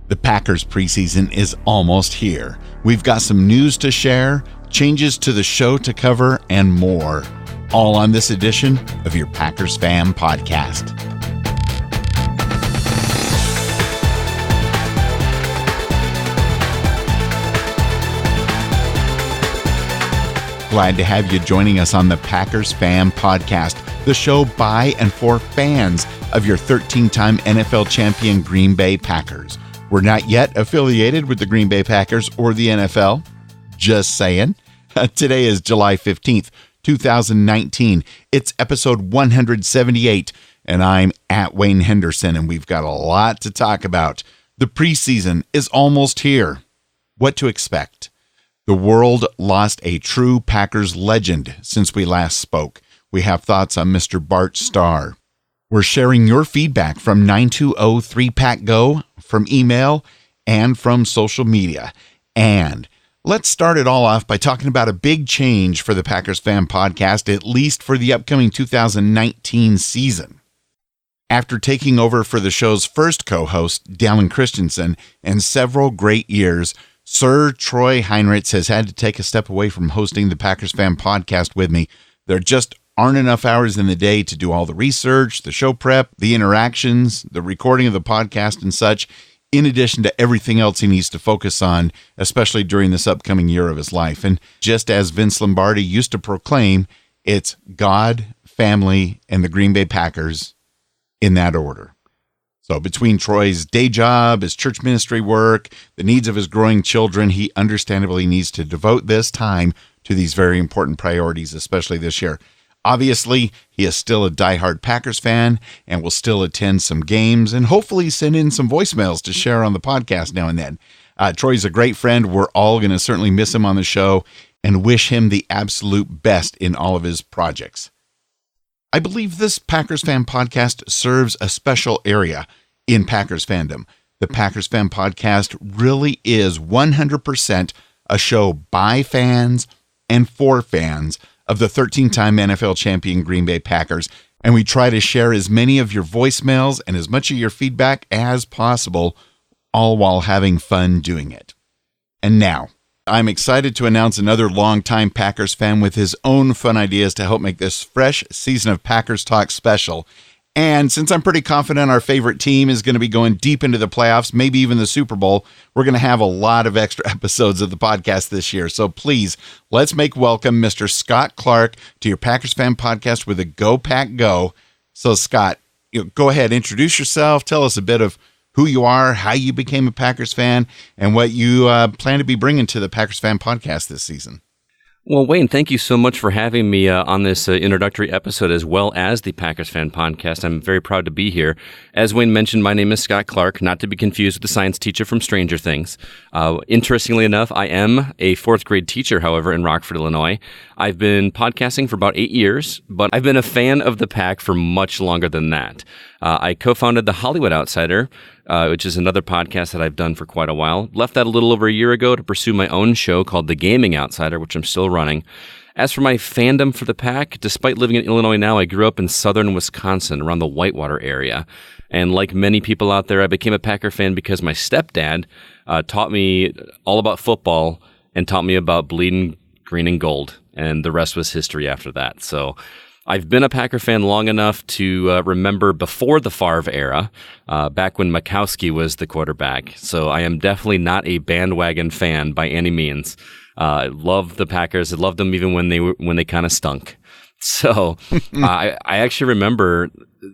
The Packers preseason is almost here. We've got some news to share, changes to the show to cover, and more. All on this edition of your Packers Fan Podcast. Glad to have you joining us on the Packers Fan Podcast, the show by and for fans of your 13-time NFL champion Green Bay Packers. We're not yet affiliated with the Green Bay Packers or the NFL. Just saying. Today is July 15th, 2019. It's episode 178, and I'm at Wayne Henderson, and we've got a lot to talk about. The preseason is almost here. What to expect? The world lost a true Packers legend since we last spoke. We have thoughts on Mr. Bart Starr. We're sharing your feedback from 920-3PACK-GO, from email, and from social media. And let's start it all off by talking about a big change for the Packers Fan Podcast, at least for the upcoming 2019 season. After taking over for the show's first co-host, Dallin Christensen, and several great years, Sir Troy Heinrichs has had to take a step away from hosting the Packers Fan Podcast with me. There just aren't enough hours in the day to do all the research, the show prep, the interactions, the recording of the podcast and such, in addition to everything else he needs to focus on, especially during this upcoming year of his life. And just as Vince Lombardi used to proclaim, it's God, family, and the Green Bay Packers in that order. So between Troy's day job, his church ministry work, the needs of his growing children, he understandably needs to devote this time to these very important priorities, especially this year. Obviously, he is still a diehard Packers fan and will still attend some games and hopefully send in some voicemails to share on the podcast now and then. Troy's a great friend. We're all going to certainly miss him on the show and wish him the absolute best in all of his projects. I believe this Packers Fan Podcast serves a special area in Packers fandom. The Packers Fan Podcast really is 100% a show by fans and for fans of the 13-time NFL champion Green Bay Packers, and we try to share as many of your voicemails and as much of your feedback as possible, all while having fun doing it. And now, I'm excited to announce another longtime Packers fan with his own fun ideas to help make this fresh season of Packers Talk special. And since I'm pretty confident our favorite team is going to be going deep into the playoffs, maybe even the Super Bowl, we're going to have a lot of extra episodes of the podcast this year. So please, let's make welcome Mr. Scott Clark to your Packers Fan Podcast with a Go Pack Go. So Scott, go ahead, introduce yourself, tell us a bit of who you are, how you became a Packers fan, and what you plan to be bringing to the Packers Fan Podcast this season. Well, Wayne, thank you so much for having me on this introductory episode as well as the Packers Fan Podcast. I'm very proud to be here. As Wayne mentioned, my name is Scott Clark, not to be confused with the science teacher from Stranger Things. Interestingly enough, I am a fourth grade teacher, however, in Rockford, Illinois. I've been podcasting for about 8 years, but I've been a fan of the Pack for much longer than that. I co-founded The Hollywood Outsider, which is another podcast that I've done for quite a while. Left that a little over a year ago to pursue my own show called The Gaming Outsider, which I'm still running. As for my fandom for the Pack, despite living in Illinois now, I grew up in southern Wisconsin, around the Whitewater area. And like many people out there, I became a Packer fan because my stepdad taught me all about football and taught me about bleeding green and gold. And the rest was history after that. So I've been a Packer fan long enough to remember before the Favre era, back when Mikowski was the quarterback. So I am definitely not a bandwagon fan by any means. I love the Packers. I loved them even when they kind of stunk. So I actually remember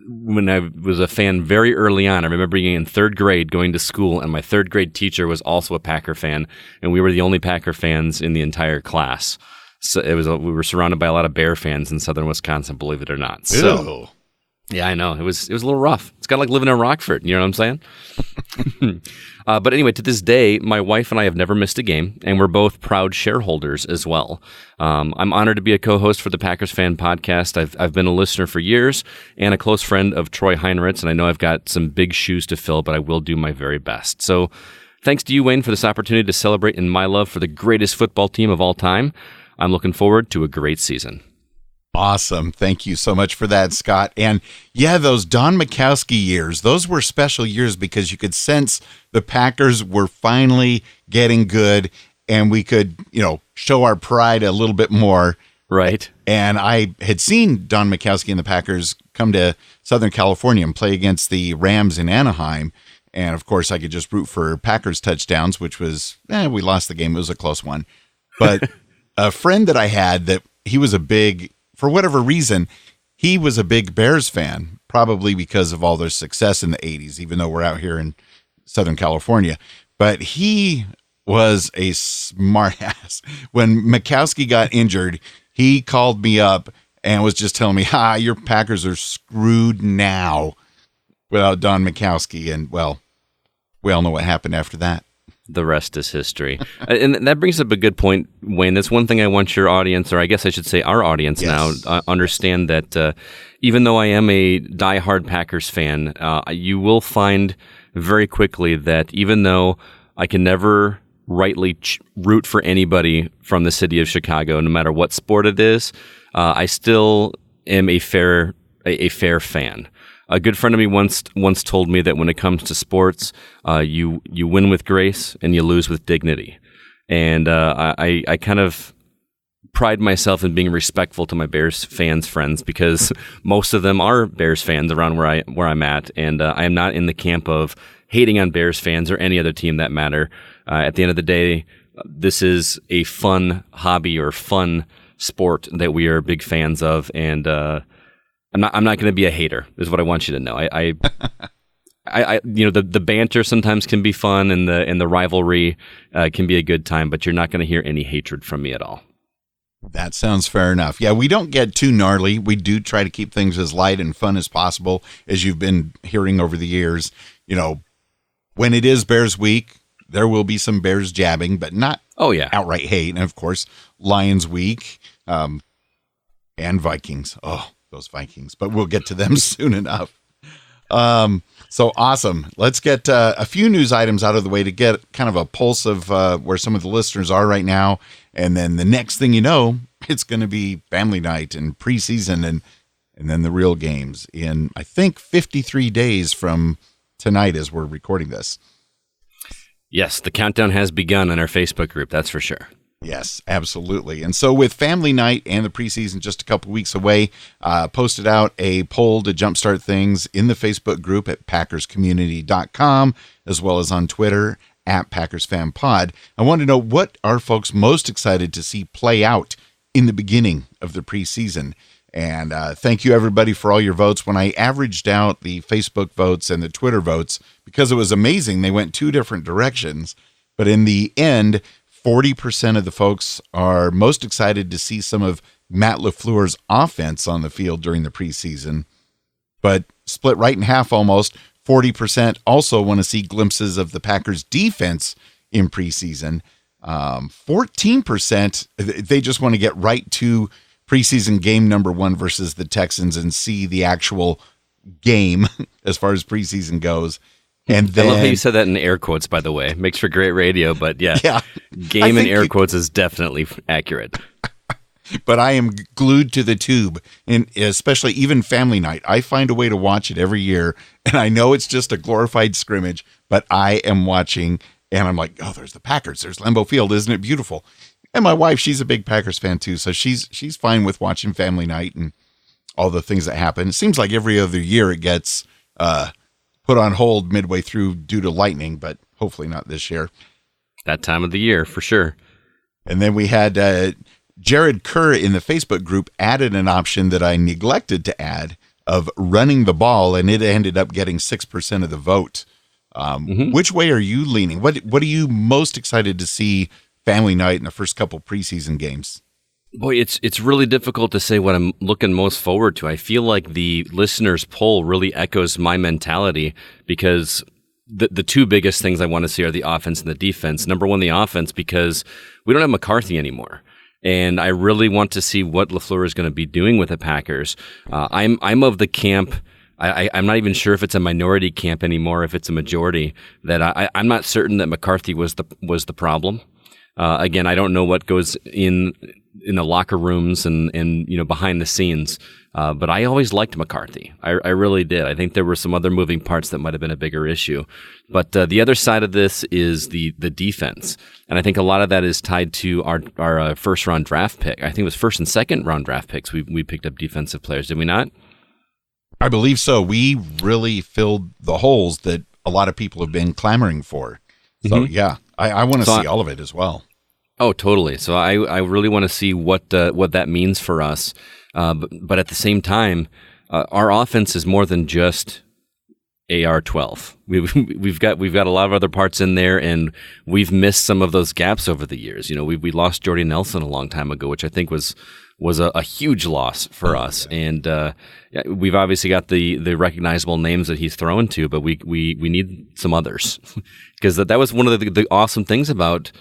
when I was a fan very early on. I remember being in third grade going to school, and my third grade teacher was also a Packer fan, and we were the only Packer fans in the entire class. So we were surrounded by a lot of Bear fans in southern Wisconsin, believe it or not. So, yeah, I know. It was a little rough. It's kind of like living in Rockford. You know what I'm saying? But anyway, to this day, my wife and I have never missed a game, and we're both proud shareholders as well. I'm honored to be a co-host for the Packers Fan Podcast. I've been a listener for years and a close friend of Troy Heinrichs, and I know I've got some big shoes to fill, but I will do my very best. So thanks to you, Wayne, for this opportunity to celebrate in my love for the greatest football team of all time. I'm looking forward to a great season. Awesome. Thank you so much for that, Scott. And yeah, those Don Majkowski years, those were special years because you could sense the Packers were finally getting good and we could, show our pride a little bit more. Right. And I had seen Don Majkowski and the Packers come to Southern California and play against the Rams in Anaheim. And of course, I could just root for Packers touchdowns, which was, we lost the game. It was a close one. But a friend that I had that he was for whatever reason, he was a big Bears fan, probably because of all their success in the 80s, even though we're out here in Southern California. But he was a smart ass. When Majkowski got injured, he called me up and was just telling me, your Packers are screwed now without Don Majkowski. And, well, we all know what happened after that. The rest is history. And that brings up a good point, Wayne. That's one thing I want your audience, or I guess I should say our audience now, understand that even though I am a diehard Packers fan, you will find very quickly that even though I can never rightly root for anybody from the city of Chicago, no matter what sport it is, I still am a fair fan. A good friend of me once told me that when it comes to sports, you win with grace and you lose with dignity. And I kind of pride myself in being respectful to my Bears fans friends because most of them are Bears fans around where I'm at, and I am not in the camp of hating on Bears fans or any other team that matter. At the end of the day, this is a fun hobby or fun sport that we are big fans of, and I'm not going to be a hater, is what I want you to know. The banter sometimes can be fun, and the rivalry can be a good time, but you're not going to hear any hatred from me at all. That sounds fair enough. Yeah, we don't get too gnarly. We do try to keep things as light and fun as possible, as you've been hearing over the years. When it is Bears week, there will be some Bears jabbing, but not outright hate. And of course, Lions week and Vikings. Oh, those Vikings, but we'll get to them soon enough. So awesome. Let's get a few news items out of the way to get kind of a pulse of where some of the listeners are right now. And then the next thing you know, it's going to be family night and preseason and then the real games in, I think, 53 days from tonight as we're recording this. Yes, the countdown has begun on our Facebook group, that's for sure. Yes, absolutely. And so with family night and the preseason just a couple weeks away, posted out a poll to jumpstart things in the Facebook group at PackersCommunity.com, as well as on Twitter at Packers Fan Pod. I want to know, what are folks most excited to see play out in the beginning of the preseason? And thank you, everybody, for all your votes. When I averaged out the Facebook votes and the Twitter votes, because it was amazing, they went two different directions. But in the end, 40% of the folks are most excited to see some of Matt LaFleur's offense on the field during the preseason. But split right in half almost, 40% also want to see glimpses of the Packers defense in preseason. 14%, they just want to get right to preseason game number 1 versus the Texans and see the actual game as far as preseason goes. And then, I love how you said that in air quotes, by the way. Makes for great radio, but yeah. Game in air quotes is definitely accurate. But I am glued to the tube, and especially even family night. I find a way to watch it every year, and I know it's just a glorified scrimmage, but I am watching, and I'm like, oh, there's the Packers. There's Lambeau Field. Isn't it beautiful? And my wife, she's a big Packers fan too, so she's fine with watching family night and all the things that happen. It seems like every other year it gets put on hold midway through due to lightning, but hopefully not this year. That time of the year, for sure. And then we had Jared Kerr in the Facebook group added an option that I neglected to add of running the ball, and it ended up getting 6% of the vote. Which way are you leaning? What are you most excited to see family night in the first couple preseason games? Boy, it's really difficult to say what I'm looking most forward to. I feel like the listeners' poll really echoes my mentality because the two biggest things I want to see are the offense and the defense. Number one, the offense, because we don't have McCarthy anymore. And I really want to see what LaFleur is going to be doing with the Packers. I'm of the camp, I'm not even sure if it's a minority camp anymore, if it's a majority, that I'm not certain that McCarthy was the problem. Again, I don't know what goes in the locker rooms and behind the scenes. But I always liked McCarthy. I really did. I think there were some other moving parts that might have been a bigger issue. But the other side of this is the defense. And I think a lot of that is tied to our first round draft pick. I think it was first and second round draft picks. We picked up defensive players, did we not? I believe so. We really filled the holes that a lot of people have been clamoring for. So, yeah, I want to see all of it as well. Oh, totally. So I really want to see what that means for us. But at the same time, our offense is more than just AR-12. We've got a lot of other parts in there, and we've missed some of those gaps over the years. We lost Jordy Nelson a long time ago, which I think was a huge loss for us. And we've obviously got the recognizable names that he's thrown to, but we need some others because that was one of the awesome things about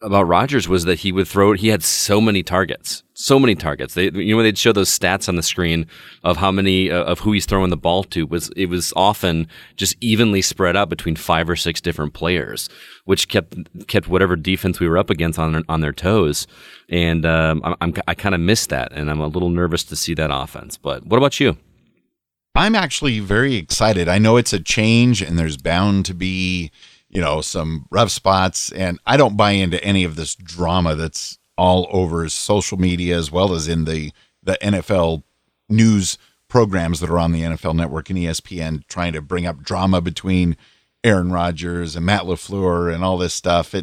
Rodgers was that he would throw. He had so many targets. When they'd show those stats on the screen of how many of who he's throwing the ball to, it was often just evenly spread out between 5 or 6 different players, which kept whatever defense we were up against on their toes. And I kind of missed that, and I'm a little nervous to see that offense. But what about you? I'm actually very excited. I know it's a change, and there's bound to be some rough spots, and I don't buy into any of this drama that's all over social media as well as in the NFL news programs that are on the NFL Network and ESPN trying to bring up drama between Aaron Rodgers and Matt LaFleur and all this stuff.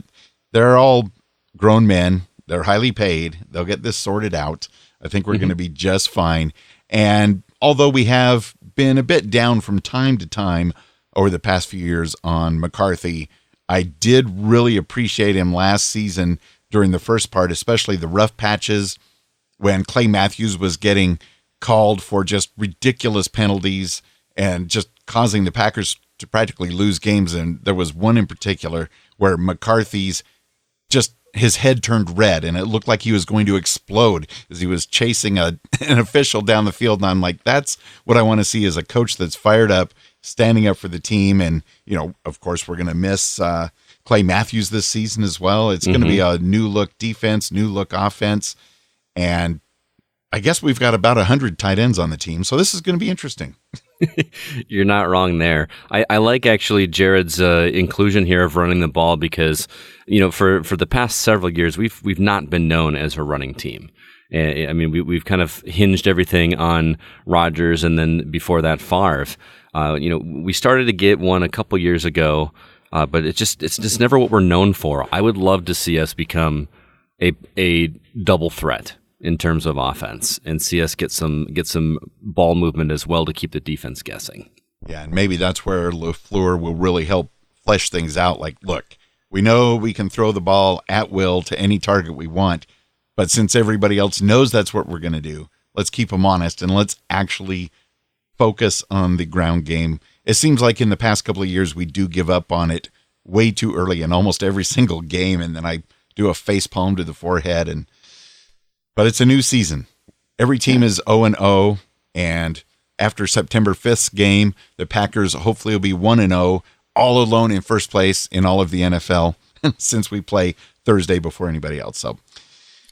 They're all grown men. They're highly paid. They'll get this sorted out. I think we're going to be just fine. And although we have been a bit down from time to time over the past few years on McCarthy, I did really appreciate him last season during the first part, especially the rough patches when Clay Matthews was getting called for just ridiculous penalties and just causing the Packers to practically lose games. And there was one in particular where McCarthy's his head turned red and it looked like he was going to explode as he was chasing an official down the field. And I'm like, that's what I want to see, as a coach that's fired up, standing up for the team. And, of course, we're going to miss Clay Matthews this season as well. It's going to be a new look defense, new look offense. And I guess we've got about 100 tight ends on the team. So this is going to be interesting. You're not wrong there. I like actually Jared's inclusion here of running the ball because, for the past several years, we've not been known as a running team. I mean, we've kind of hinged everything on Rodgers and then before that Favre. We started to get one a couple years ago, but it's just never what we're known for. I would love to see us become a double threat in terms of offense and see us get some ball movement as well to keep the defense guessing. Yeah, and maybe that's where LaFleur will really help flesh things out. Like, look, we know we can throw the ball at will to any target we want, but since everybody else knows that's what we're going to do, let's keep them honest and let's actually focus on the ground game. It seems like in the past couple of years we do give up on it way too early in almost every single game, and then I do a face palm to the forehead. But it's a new season. Every team is 0-0, and after September 5th's game, the Packers hopefully will be 1-0, all alone in first place in all of the NFL since we play Thursday before anybody else. So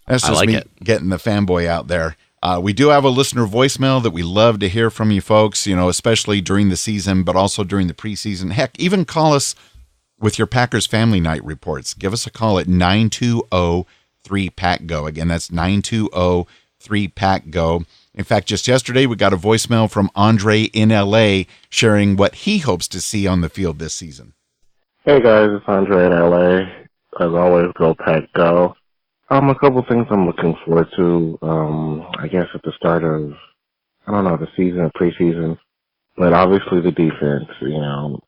that's just getting the fanboy out there. We do have a listener voicemail that we love to hear from you folks, especially during the season, but also during the preseason. Heck, even call us with your Packers Family Night reports. Give us a call at 920-3PACK-GO. Again, that's 920-3PACK-GO. In fact, just yesterday, we got a voicemail from Andre in LA sharing what he hopes to see on the field this season. Hey guys, it's Andre in LA. As always, go Pack Go. A couple things I'm looking forward to, I guess at the start of, the season or preseason. But obviously the defense,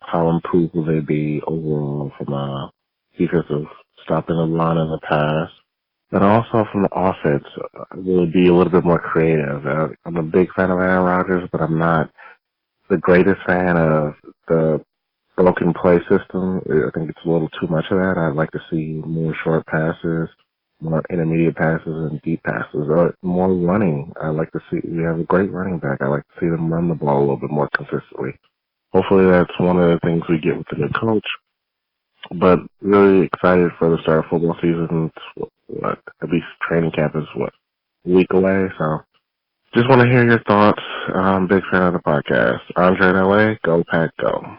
how improved will they be overall from a defensive stopping the run in the pass? And also from the offense, will it be a little bit more creative? I'm a big fan of Aaron Rodgers, but I'm not the greatest fan of the broken play system. I think it's a little too much of that. I'd like to see more short passes, more intermediate passes, and deep passes, or more running. I like to see, we have a great running back. I like to see them run the ball a little bit more consistently. Hopefully that's one of the things we get with the new coach. But really excited for the start of football season. at least training camp is a week away. So just want to hear your thoughts. I'm a big fan of the podcast. Andre in LA, go Pack, go.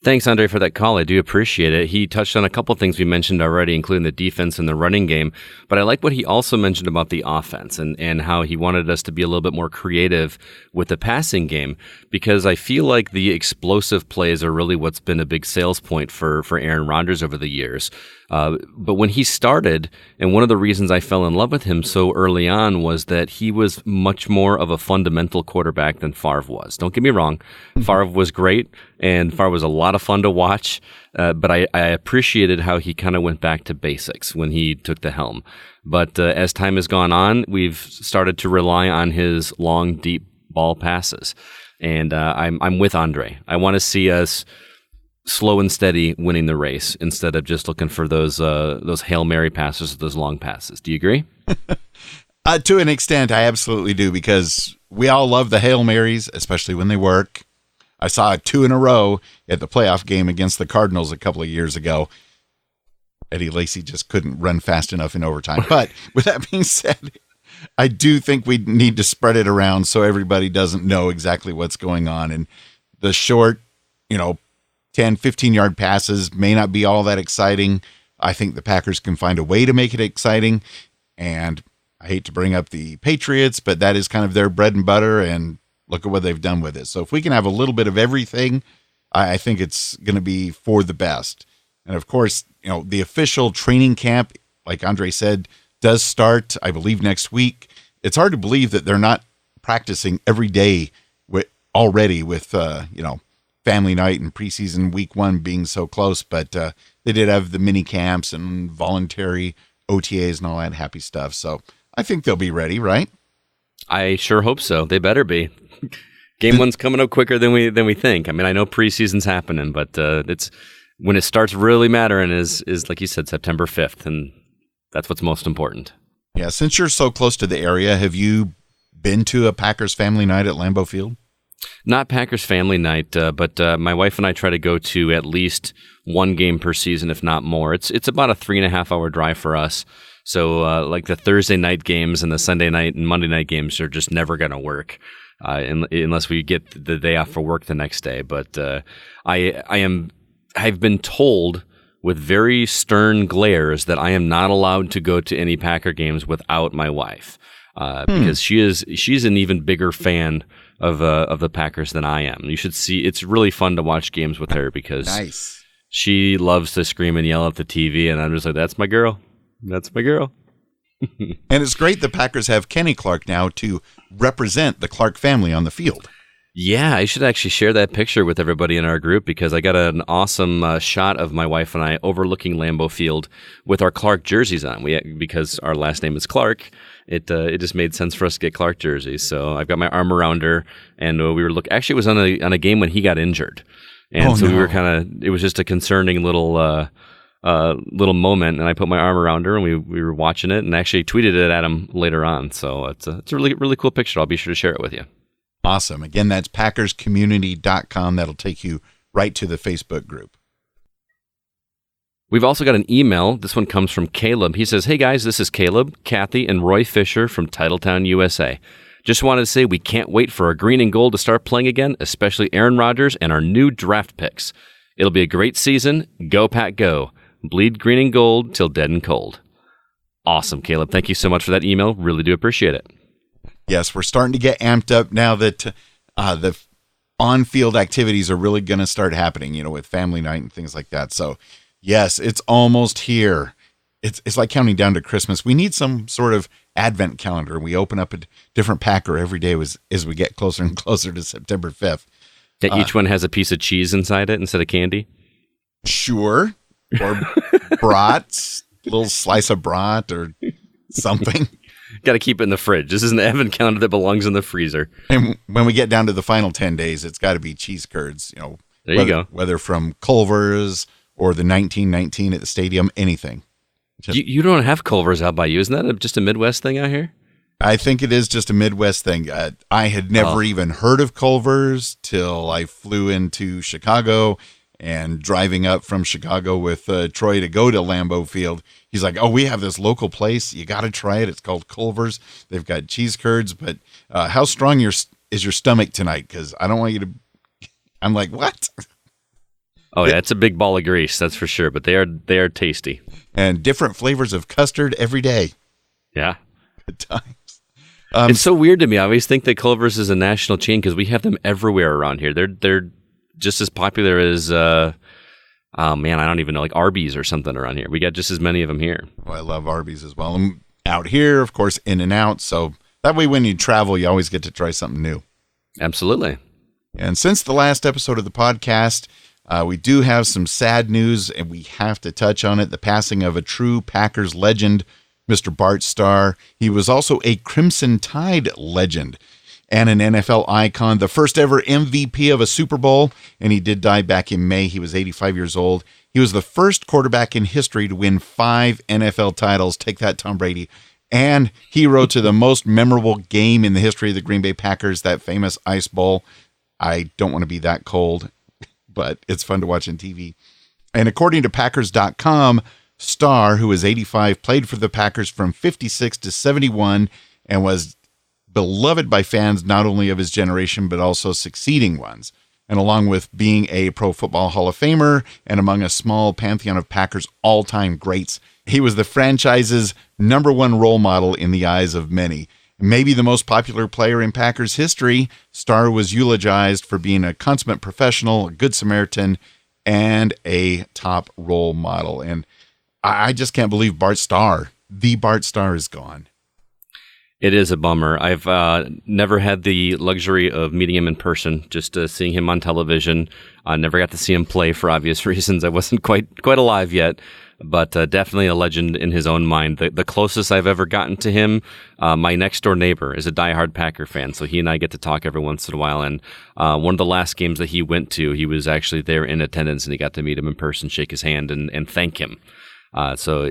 Thanks, Andre, for that call. I do appreciate it. He touched on a couple of things we mentioned already, including the defense and the running game. But I like what he also mentioned about the offense and how he wanted us to be a little bit more creative with the passing game, because I feel like the explosive plays are really what's been a big sales point for Aaron Rodgers over the years. But when he started, and one of the reasons I fell in love with him so early on was that he was much more of a fundamental quarterback than Favre was. Don't get me wrong. Favre was great, and Favre was a lot of fun to watch, but I appreciated how he kind of went back to basics when he took the helm. But as time has gone on, we've started to rely on his long, deep ball passes. And I'm with Andre. I want to see us slow and steady winning the race instead of just looking for those Hail Mary passes, those long passes. Do you agree? To an extent, I absolutely do, because we all love the Hail Marys, especially when they work. I saw 2 in a row at the playoff game against the Cardinals a couple of years ago. Eddie Lacy just couldn't run fast enough in overtime. But with that being said, I do think we need to spread it around so everybody doesn't know exactly what's going on. And the short, 10, 15-yard passes may not be all that exciting. I think the Packers can find a way to make it exciting. And I hate to bring up the Patriots, but that is kind of their bread and butter, and look at what they've done with it. So if we can have a little bit of everything, I think it's going to be for the best. And of course, the official training camp, like Andre said, does start, I believe, next week. It's hard to believe that they're not practicing every day already with, family night and preseason week 1 being so close, but they did have the mini camps and voluntary OTAs and all that happy stuff. So I think they'll be ready, right? I sure hope so. They better be. Game 1's coming up quicker than we think. I mean, I know preseason's happening, but it's when it starts really mattering is like you said, September 5th, and that's what's most important. Yeah, since you're so close to the area, have you been to a Packers family night at Lambeau Field? Not Packers family night, but my wife and I try to go to at least one game per season, if not more. It's about a 3.5-hour drive for us. So like the Thursday night games and the Sunday night and Monday night games are just never going to work unless we get the day off for work the next day. But I've been told with very stern glares that I am not allowed to go to any Packer games without my wife because she's an even bigger fan of the Packers than I am. You should see, it's really fun to watch games with her because nice. She loves to scream and yell at the TV, and I'm just like, that's my girl. That's my girl. And it's great the Packers have Kenny Clark now to represent the Clark family on the field. Yeah, I should actually share that picture with everybody in our group because I got an awesome shot of my wife and I overlooking Lambeau Field with our Clark jerseys on. Because our last name is Clark, it just made sense for us to get Clark jerseys. So I've got my arm around her, and we were actually, it was on a game when he got injured, and we were it was just a concerning little moment, and I put my arm around her, and we were watching it, and actually tweeted it at him later on. So it's a really, really cool picture. I'll be sure to share it with you. Awesome. Again, that's PackersCommunity.com. That'll take you right to the Facebook group. We've also got an email. This one comes from Caleb. He says, "Hey guys, this is Caleb, Kathy, and Roy Fisher from Titletown, USA. Just wanted to say we can't wait for our green and gold to start playing again, especially Aaron Rodgers and our new draft picks. It'll be a great season. Go Pack Go. Bleed green and gold till dead and cold." Awesome, Caleb. Thank you so much for that email. Really do appreciate it. Yes, we're starting to get amped up now that the on-field activities are really going to start happening, with family night and things like that. So, yes, it's almost here. It's like counting down to Christmas. We need some sort of advent calendar. We open up a different Packer every day as we get closer and closer to September 5th. That each one has a piece of cheese inside it instead of candy? Sure. Or brats, a little slice of brat or something. Got to keep it in the fridge. This is an advent calendar that belongs in the freezer. And when we get down to the final 10 days, it's got to be cheese curds. There you go. Whether from Culver's or the 1919 at the stadium, anything. You don't have Culver's out by you. Isn't that just a Midwest thing out here? I think it is just a Midwest thing. I had never even heard of Culver's till I flew into Chicago and driving up from Chicago with Troy to go to Lambeau Field. He's like, oh, we have this local place. You got to try it. It's called Culver's. They've got cheese curds. But how strong is your stomach tonight? Because I don't want you to. I'm like, what? Oh, yeah, it's a big ball of grease, that's for sure. But they are tasty. And different flavors of custard every day. Yeah. Good times. It's so weird to me. I always think that Culver's is a national chain because we have them everywhere around here. They're just as popular as, I don't even know, like Arby's or something around here. We got just as many of them here. Well, I love Arby's as well. And out here, of course, In-N-Out. So that way when you travel, you always get to try something new. Absolutely. And since the last episode of the podcast, we do have some sad news, and we have to touch on it. The passing of a true Packers legend, Mr. Bart Starr. He was also a Crimson Tide legend and an NFL icon, the first ever MVP of a Super Bowl, and he did die back in May. He was 85 years old. He was the first quarterback in history to win 5 NFL titles. Take that, Tom Brady. And hero to the most memorable game in the history of the Green Bay Packers, that famous Ice Bowl. I don't want to be that cold, but it's fun to watch on TV. And according to Packers.com, Starr, who was 85, played for the Packers from 56 to 71 and was beloved by fans not only of his generation, but also succeeding ones. And along with being a Pro Football Hall of Famer and among a small pantheon of Packers all-time greats, he was the franchise's #1 role model in the eyes of many. Maybe the most popular player in Packers history, Starr was eulogized for being a consummate professional, a good Samaritan, and a top role model. And I just can't believe Bart Starr, the Bart Starr, is gone. It is a bummer. I've never had the luxury of meeting him in person, just seeing him on television. I never got to see him play for obvious reasons. I wasn't quite alive yet, but definitely a legend in his own mind. The closest I've ever gotten to him, my next door neighbor is a diehard Packer fan, so he and I get to talk every once in a while. And one of the last games that he went to, he was actually there in attendance, and he got to meet him in person, shake his hand, and thank him. So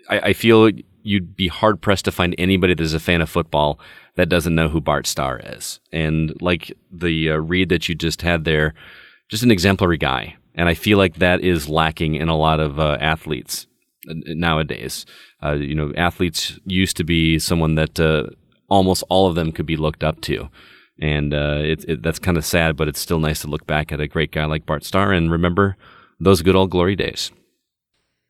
I feel you'd be hard pressed to find anybody that is a fan of football that doesn't know who Bart Starr is. And like the read that you just had there, just an exemplary guy. And I feel like that is lacking in a lot of athletes nowadays. Athletes used to be someone that almost all of them could be looked up to. And that's kind of sad, but it's still nice to look back at a great guy like Bart Starr and remember those good old glory days.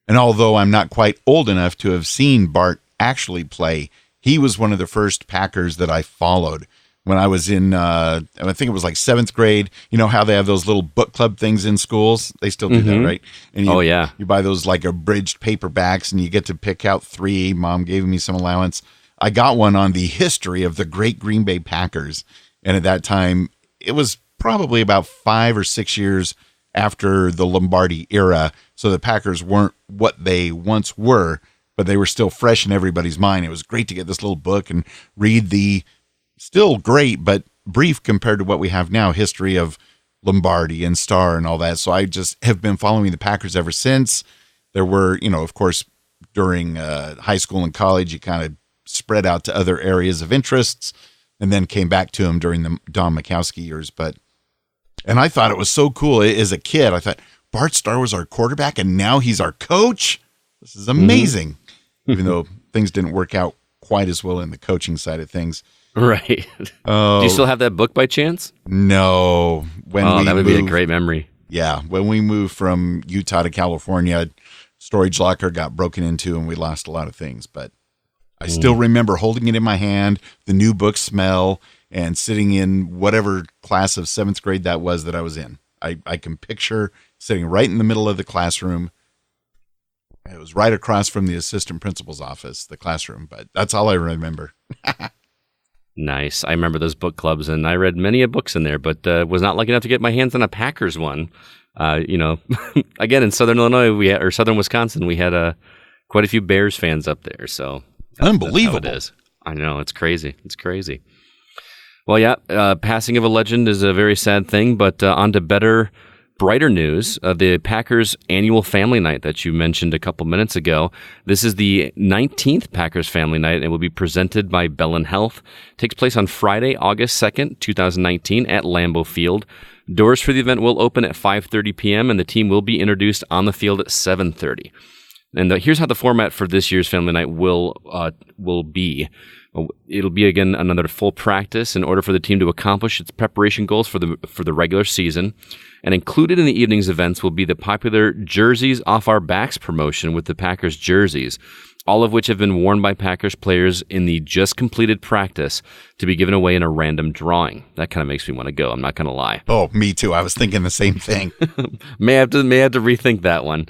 And although I'm not quite old enough to have seen Bart actually play, he was one of the first Packers that I followed when I was in, I think it was like 7th grade. You know how they have those little book club things in schools? They still do that, right? And you buy those like abridged paperbacks and you get to pick out 3. Mom gave me some allowance. I got one on the history of the great Green Bay Packers. And at that time, it was probably about 5 or 6 years after the Lombardi era. So the Packers weren't what they once were, but they were still fresh in everybody's mind. It was great to get this little book and read the still great, but brief compared to what we have now, history of Lombardi and Starr and all that. So I just have been following the Packers ever since. There were, of course, during high school and college, you kind of spread out to other areas of interests and then came back to them during the Don Majkowski years. And I thought it was so cool as a kid. I thought, Bart Starr was our quarterback, and now he's our coach? This is amazing. Even though things didn't work out quite as well in the coaching side of things. Right. Do you still have that book by chance? No. That would be a great memory. Yeah. When we moved from Utah to California, storage locker got broken into, and we lost a lot of things. But I still remember holding it in my hand, the new book smell, and sitting in whatever class of 7th grade that was that I was in. I can picture sitting right in the middle of the classroom. It was right across from the assistant principal's office, the classroom, but that's all I remember. Nice. I remember those book clubs, and I read many books in there, but was not lucky enough to get my hands on a Packers one. Again, in Southern Illinois, or Southern Wisconsin, we had quite a few Bears fans up there. So unbelievable. That's how it is. I know. It's crazy. It's crazy. Well, yeah, passing of a legend is a very sad thing, but on to better, brighter news. The Packers annual family night that you mentioned a couple minutes ago. This is the 19th Packers family night and will be presented by Bellin Health. It takes place on Friday, August 2nd, 2019 at Lambeau Field. Doors for the event will open at 5:30 p.m., and the team will be introduced on the field at 7:30. And here's how the format for this year's family night will be. It'll be, again, another full practice in order for the team to accomplish its preparation goals for the regular season. And included in the evening's events will be the popular Jerseys Off Our Backs promotion with the Packers jerseys, all of which have been worn by Packers players in the just completed practice to be given away in a random drawing. That kind of makes me want to go. I'm not going to lie. Oh, me too. I was thinking the same thing. may have to rethink that one.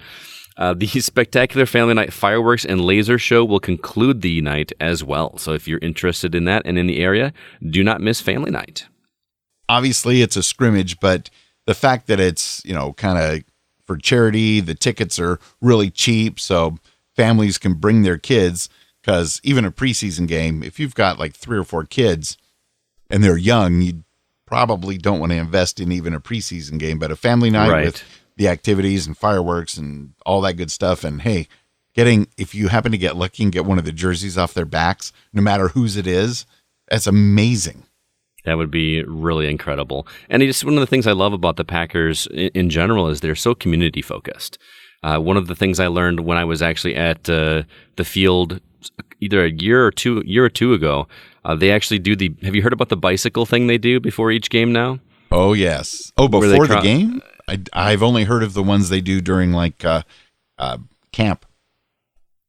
The spectacular family night fireworks and laser show will conclude the night as well. So if you're interested in that and in the area, do not miss family night. Obviously, it's a scrimmage, but the fact that it's, kind of for charity, the tickets are really cheap, so families can bring their kids, because even a preseason game, if you've got like 3 or 4 kids and they're young, you probably don't want to invest in even a preseason game, but a family night with the activities and fireworks and all that good stuff. And hey, if you happen to get lucky and get one of the jerseys off their backs, no matter whose it is, that's amazing. That would be really incredible. And just one of the things I love about the Packers in general is they're so community focused. One of the things I learned when I was actually at the field either a year or two ago, they actually do have you heard about the bicycle thing they do before each game now? Oh, yes. Oh, before the game? I've only heard of the ones they do during camp.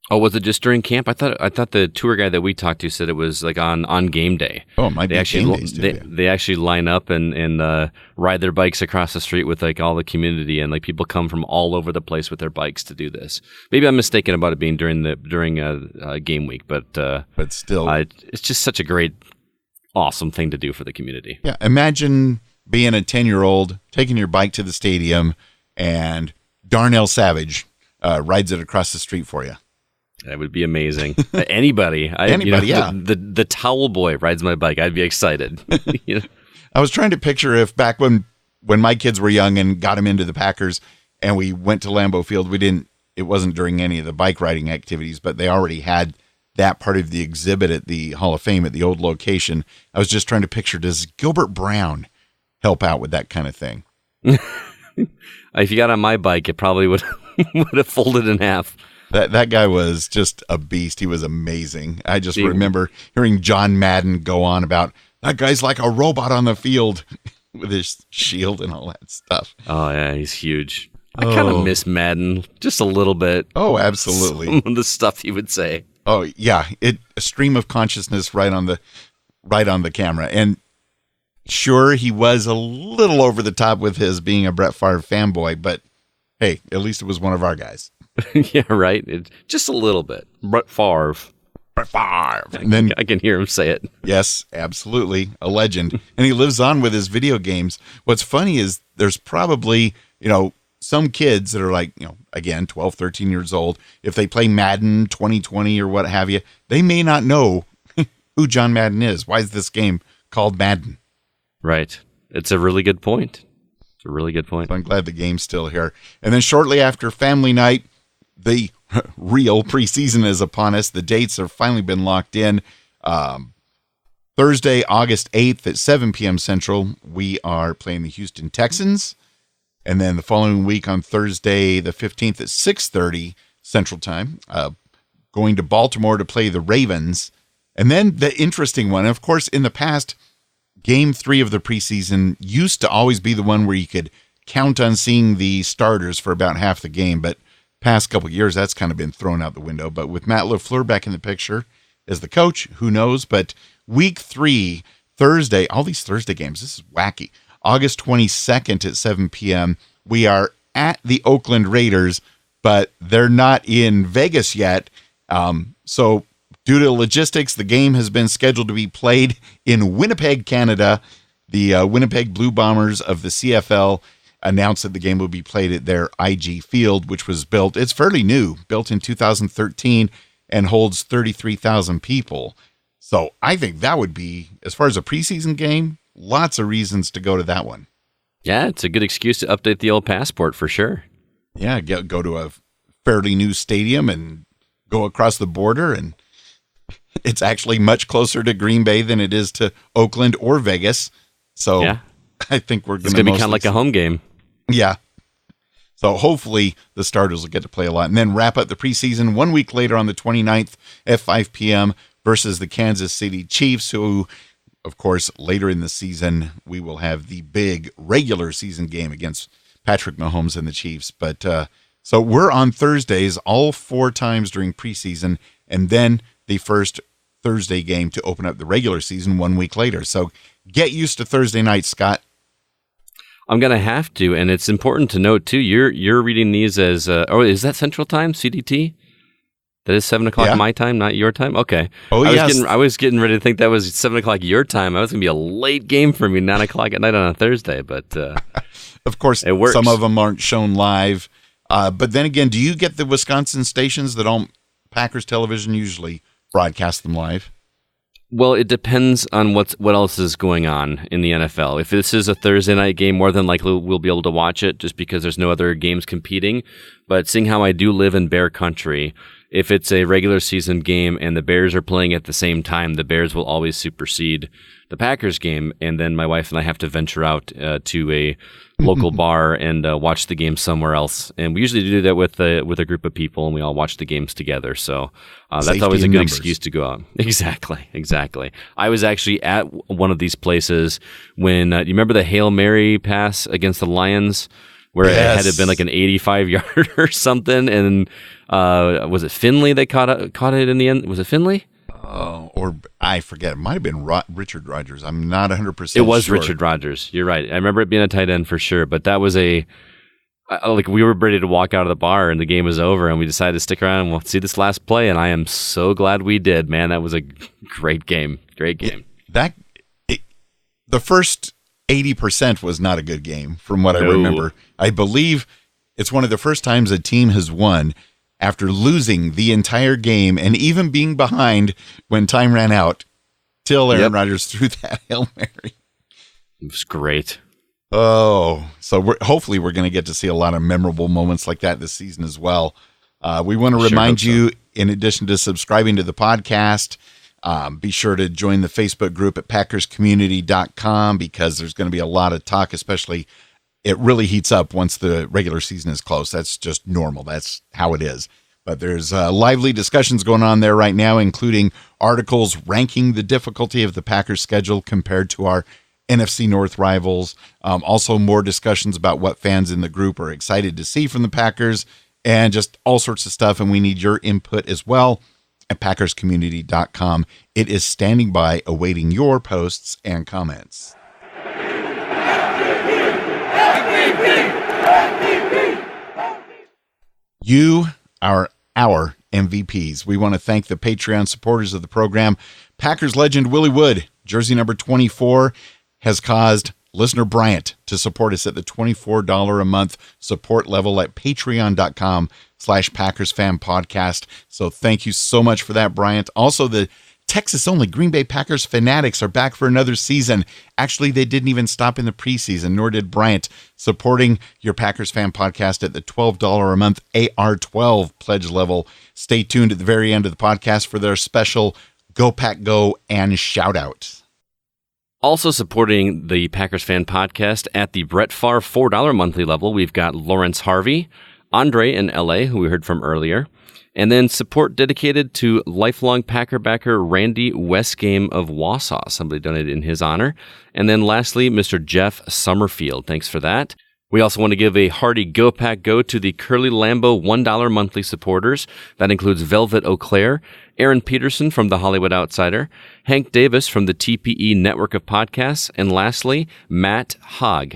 Oh, was it just during camp? I thought the tour guide that we talked to said it was like on game day. Oh, it might be game days too. They actually line up and ride their bikes across the street with like all the community, and like people come from all over the place with their bikes to do this. Maybe I'm mistaken about it being during game week, but still, it's just such a great, awesome thing to do for the community. Yeah, imagine being a 10-year-old taking your bike to the stadium, and Darnell Savage rides it across the street for you. That would be amazing. Anybody, yeah. The towel boy rides my bike. I'd be excited. I was trying to picture if back when my kids were young and got them into the Packers, and we went to Lambeau Field. It wasn't during any of the bike riding activities, but they already had that part of the exhibit at the Hall of Fame at the old location. I was just trying to picture, does Gilbert Brown help out with that kind of thing? If you got on my bike, it probably would have folded in half. That guy was just a beast. He was amazing. I just remember hearing John Madden go on about, that guy's like a robot on the field with his shield and all that stuff. Oh, yeah, he's huge. I kind of miss Madden just a little bit. Oh, absolutely. Some of the stuff he would say. Oh, yeah. A stream of consciousness right on the camera. And sure, he was a little over the top with his being a Brett Favre fanboy, but hey, at least it was one of our guys. Yeah, right. Just a little bit. Brett Favre. And then I can hear him say it. Yes, absolutely. A legend. And he lives on with his video games. What's funny is there's probably, some kids that are like, again, 12, 13 years old. If they play Madden 2020 or what have you, they may not know who John Madden is. Why is this game called Madden? Right. It's a really good point. So I'm glad the game's still here. And then shortly after family night, the real preseason is upon us. The dates have finally been locked in. Thursday, August 8th at 7 p.m. Central, we are playing the Houston Texans. And then the following week on Thursday, the 15th at 6:30 Central Time, going to Baltimore to play the Ravens. And then the interesting one, of course, in the past, Game 3 of the preseason used to always be the one where you could count on seeing the starters for about half the game, but past couple of years, that's kind of been thrown out the window. But with Matt LaFleur back in the picture as the coach, who knows? But week 3, Thursday, all these Thursday games, this is wacky. August 22nd at 7 p.m., we are at the Oakland Raiders, but they're not in Vegas yet. So due to logistics, the game has been scheduled to be played in Winnipeg, Canada. The Winnipeg Blue Bombers of the CFL announced that the game will be played at their IG Field, which was built. It's fairly new, built in 2013, and holds 33,000 people. So I think that would be, as far as a preseason game, lots of reasons to go to that one. Yeah, it's a good excuse to update the old passport for sure. Yeah, go to a fairly new stadium and go across the border, and it's actually much closer to Green Bay than it is to Oakland or Vegas. So yeah. I think we're It's going to be kind of like a home game. Yeah. So hopefully the starters will get to play a lot and then wrap up the preseason 1 week later on the 29th at 5 p.m. versus the Kansas City Chiefs, who, of course, later in the season, we will have the big regular season game against Patrick Mahomes and the Chiefs. But so we're on Thursdays all 4 times during preseason, and then the first Thursday game to open up the regular season 1 week later. So get used to Thursday night, Scott. I'm going to have to, and it's important to note, too, you're reading these as, is that Central Time, CDT? That is 7 o'clock my time, not your time? Okay. Oh, yes. I was getting ready to think that was 7 o'clock your time. I was going to be a late game for me, 9 o'clock at night on a Thursday, but of course, it works. Some of them aren't shown live. But then again, do you get the Wisconsin stations that all Packers television usually broadcast them live? Well, it depends on what else is going on in the NFL. If this is a Thursday night game, more than likely we'll be able to watch it just because there's no other games competing. But seeing how I do live in Bear Country, if it's a regular season game and the Bears are playing at the same time, the Bears will always supersede the Packers game. And then my wife and I have to venture out to a local bar and watch the game somewhere else. And we usually do that with a group of people, and we all watch the games together. So that's Safety always a good numbers. excuse to go out. Exactly. I was actually at one of these places when, you remember the Hail Mary pass against the Lions? Where it had to have been like an 85-yard or something, and was it Finley that caught it in the end? Was it Finley? Or I forget. It might have been Richard Rodgers. I'm not 100% sure. It was Richard Rodgers. You're right. I remember it being a tight end for sure, but that was we were ready to walk out of the bar, and the game was over, and we decided to stick around and we'll see this last play, and I am so glad we did, man. That was a great game. Great game. The first 80% was not a good game from what I remember. I believe it's one of the first times a team has won after losing the entire game and even being behind when time ran out till Aaron Rodgers threw that Hail Mary. It was great. Oh, so hopefully we're going to get to see a lot of memorable moments like that this season as well. We want to remind you, in addition to subscribing to the podcast, be sure to join the Facebook group at packerscommunity.com because there's going to be a lot of talk, especially it really heats up once the regular season is close. That's just normal. That's how it is. But there's lively discussions going on there right now, including articles ranking the difficulty of the Packers schedule compared to our NFC North rivals. Also more discussions about what fans in the group are excited to see from the Packers and just all sorts of stuff. And we need your input as well at packerscommunity.com. It is standing by awaiting your posts and comments. You are our MVPs. We want to thank the Patreon supporters of the program. Packers legend Willie Wood, jersey number 24, has caused listener Bryant to support us at the $24 a month support level at patreon.com/Packers Fan Podcast. So thank you so much for that, Bryant. Also, the Texas-only Green Bay Packers fanatics are back for another season. Actually, they didn't even stop in the preseason, nor did Bryant, supporting your Packers Fan Podcast at the $12 a month AR12 pledge level. Stay tuned at the very end of the podcast for their special Go Pack Go and shout-out. Also supporting the Packers Fan Podcast at the Brett Favre $4 monthly level, we've got Lawrence Harvey, Andre in LA, who we heard from earlier, and then support dedicated to lifelong Packer backer Randy Westgame of Wausau. Somebody donated in his honor. And then lastly, Mr. Jeff Summerfield. Thanks for that. We also want to give a hearty Go Pack Go to the Curly Lambeau $1 monthly supporters. That includes Velvet Eau Claire, Aaron Peterson from The Hollywood Outsider, Hank Davis from the TPE Network of Podcasts, and lastly, Matt Hogg.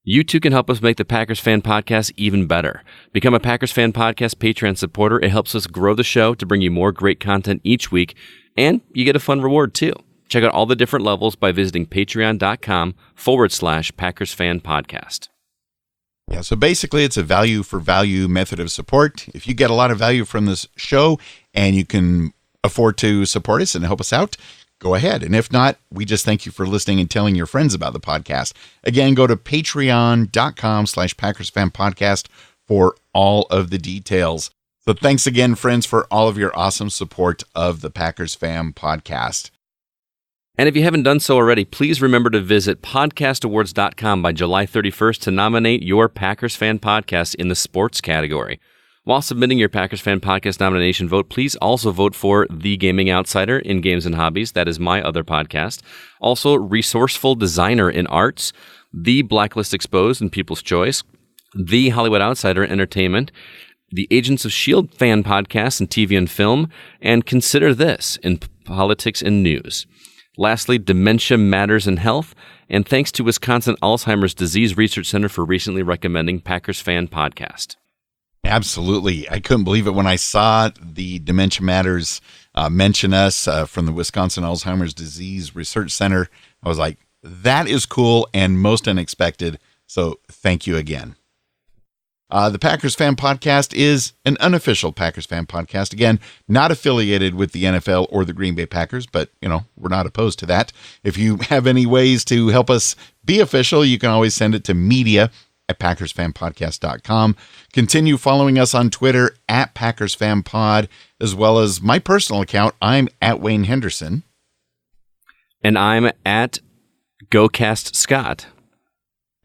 You too can help us make the Packers Fan Podcast even better. Become a Packers Fan Podcast Patreon supporter. It helps us grow the show to bring you more great content each week, and you get a fun reward too. Check out all the different levels by visiting patreon.com/Packers Fan Podcast. Yeah, so basically it's a value for value method of support. If you get a lot of value from this show and you can afford to support us and help us out, go ahead. And if not, we just thank you for listening and telling your friends about the podcast. Again, go to patreon.com/Packers Fan Podcast for all of the details. So thanks again, friends, for all of your awesome support of the Packers Fan Podcast. And if you haven't done so already, please remember to visit podcastawards.com by July 31st to nominate your Packers Fan Podcast in the sports category. While submitting your Packers Fan Podcast nomination vote, please also vote for The Gaming Outsider in Games and Hobbies. That is my other podcast. Also, Resourceful Designer in Arts, The Blacklist Exposed in People's Choice, The Hollywood Outsider Entertainment, the Agents of S.H.I.E.L.D. Fan Podcast in TV and Film, and Consider This in Politics and News. Lastly, Dementia Matters in Health, and thanks to Wisconsin Alzheimer's Disease Research Center for recently recommending Packers Fan Podcast. Absolutely. I couldn't believe it when I saw the Dementia Matters mention us from the Wisconsin Alzheimer's Disease Research Center. I was like, that is cool and most unexpected, so thank you again. The Packers Fan Podcast is an unofficial Packers Fan Podcast. Again, not affiliated with the NFL or the Green Bay Packers, but, we're not opposed to that. If you have any ways to help us be official, you can always send it to media@PackersFanPodcast.com. Continue following us on Twitter @PackersFanPod, as well as my personal account. I'm @Wayne Henderson. And I'm @GoCastScott.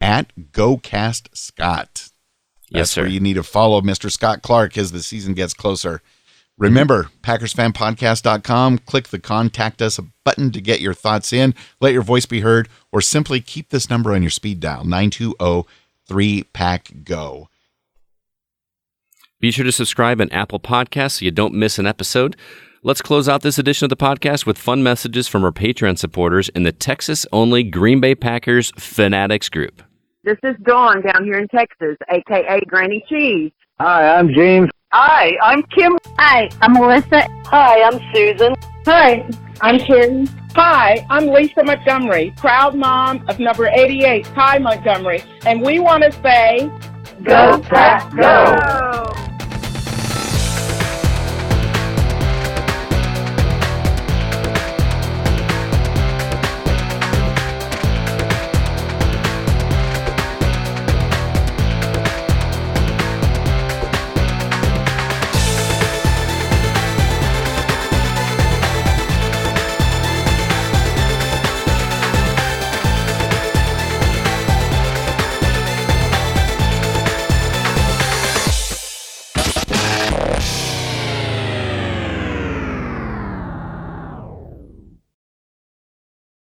@GoCastScott. Yes, sir. Where you need to follow Mr. Scott Clark as the season gets closer. Remember, PackersFanPodcast.com. Click the Contact Us button to get your thoughts in, let your voice be heard, or simply keep this number on your speed dial, 920-3PACK-GO. Be sure to subscribe on Apple Podcasts so you don't miss an episode. Let's close out this edition of the podcast with fun messages from our Patreon supporters in the Texas-only Green Bay Packers Fanatics group. This is Dawn down here in Texas, a.k.a. Granny Cheese. Hi, I'm James. Hi, I'm Kim. Hi, I'm Melissa. Hi, I'm Susan. Hi, I'm Carrie. Hi, I'm Lisa Montgomery, proud mom of number 88, Ty Montgomery. And we want to say, Go Pack Go!